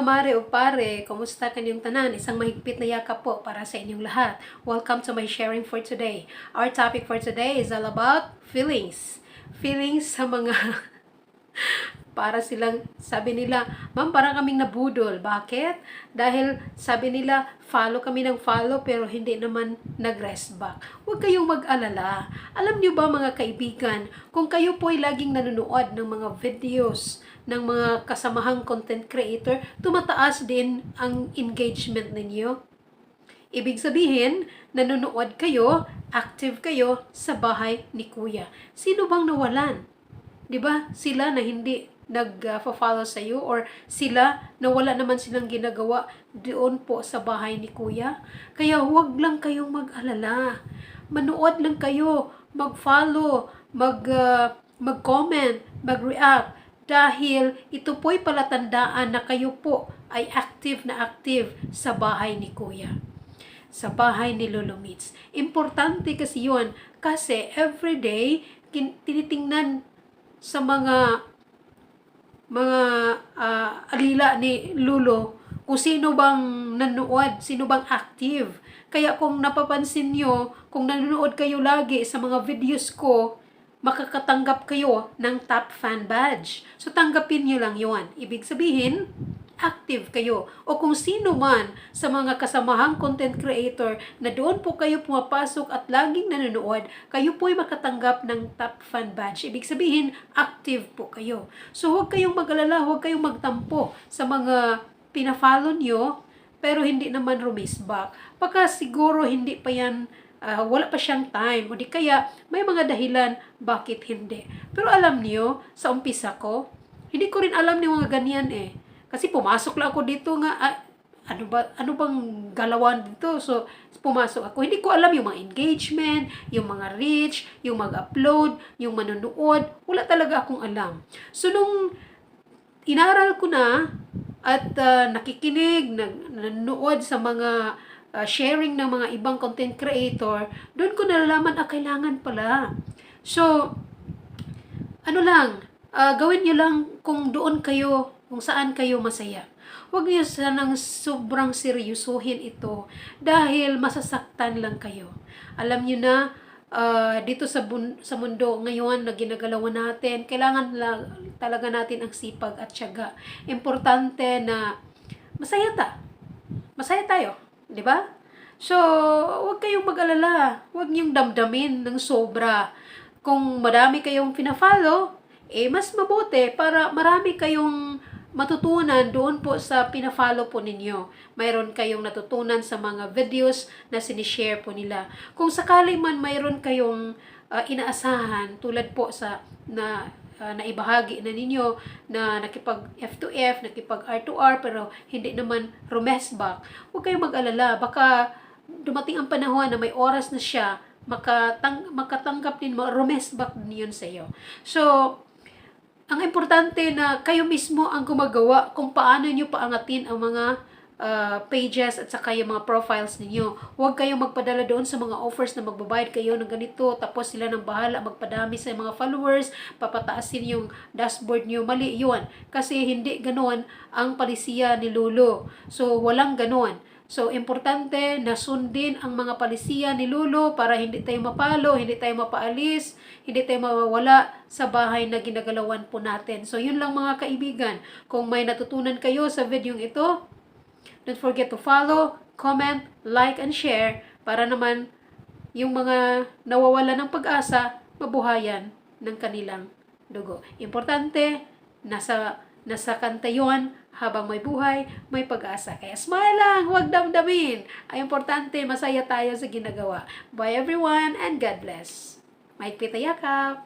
mare o pare, kumusta kanyang tanan? Isang mahigpit na yakap po para sa inyong lahat. Welcome to my sharing for today. Our topic for today is all about feelings. Feelings sa mga para silang, sabi nila, ma'am, parang kaming nabudol. Bakit? Dahil sabi nila, follow kami ng follow pero hindi naman nag-rest back. Huwag kayong mag-alala. Alam niyo ba mga kaibigan, kung kayo po ay laging nanonood ng mga videos ng mga kasamahang content creator, tumataas din ang engagement ninyo. Ibig sabihin, nanonood kayo, active kayo sa bahay ni Kuya. Sino bang nawalan? 'Di ba? Sila na hindi nag-follow sa iyo or sila na wala naman silang ginagawa doon po sa bahay ni Kuya. Kaya huwag lang kayong mag-alala. Manood lang kayo, mag-follow, mag-comment, mag-react dahil ito po'y palatandaan na kayo po ay active na active sa bahay ni Kuya, sa bahay ni Lolo Mitz. Importante kasi yun kasi everyday tinitingnan sa mga alila ni Lolo kung sino bang nanonood, sino bang active. Kaya kung napapansin nyo, kung nanonood kayo lagi sa mga videos ko, makakatanggap kayo ng top fan badge. So tanggapin nyo lang yon. Ibig sabihin, active kayo. O kung sino man sa mga kasamahang content creator na doon po kayo pumapasok at laging nanonood, kayo po'y makatanggap ng top fan badge. Ibig sabihin, active po kayo. So huwag kayong mag-alala, huwag kayong magtampo sa mga pina-follow nyo, pero hindi naman rumisback. Baka siguro hindi pa yan, wala pa siyang time, o di kaya may mga dahilan bakit hindi. Pero alam niyo, sa umpisa ko, hindi ko rin alam ni mga ganyan eh. Kasi pumasok lang ako dito nga, ano bang galawan dito? So, pumasok ako. Hindi ko alam yung mga engagement, yung mga reach, yung mag-upload, yung manonood. Wala talaga akong alam. So, nung inaral ko na at nakikinig, nanonood sa mga sharing ng mga ibang content creator, doon ko nalalaman, kailangan pala. So, ano lang, gawin nyo lang kung doon kayo, kung saan kayo masaya. Huwag niyo sanang sobrang seryosohin ito dahil masasaktan lang kayo. Alam niyo na, dito sa mundo ngayon na ginagalawan natin, kailangan talaga natin ang sipag at tiyaga. Importante na masaya tayo, di ba? So, huwag kayong mag-alala, huwag niyong damdamin ng sobra. Kung marami kayong pina-follow, mas mabuti para marami kayong matutunan doon po sa pina-follow po ninyo. Mayroon kayong natutunan sa mga videos na sinishare po nila. Kung sakali man mayroon kayong inaasahan tulad po sa naibahagi na ninyo na nakipag F2F, nakipag R2R pero hindi naman rumesback, huwag kayong mag-alala. Baka dumating ang panahon na may oras na siya, makatanggap din, rumesback din yun sa iyo. So, ang importante na kayo mismo ang gumagawa kung paano nyo paangatin ang mga pages at saka yung mga profiles ninyo. Huwag kayong magpadala doon sa mga offers na magbabayad kayo ng ganito, tapos sila nang bahala magpadami sa mga followers, papataasin yung dashboard nyo. Mali yun. Kasi hindi ganoon ang palisiya ni Lolo. So, walang ganoon. So, importante na sundin ang mga palisiya ni Lolo para hindi tayo mapalo, hindi tayo mapaalis, hindi tayo mawawala sa bahay na ginagalawan po natin. So, yun lang mga kaibigan. Kung may natutunan kayo sa video ito, don't forget to follow, comment, like, and share para naman yung mga nawawala ng pag-asa, mabuhayan ng kanilang dugo. Importante, nasa kanta yun, habang may buhay, may pag-asa. Kaya smile lang, huwag damdamin. Ay importante, masaya tayo sa ginagawa. Bye everyone and God bless. Mahigpit na yakap.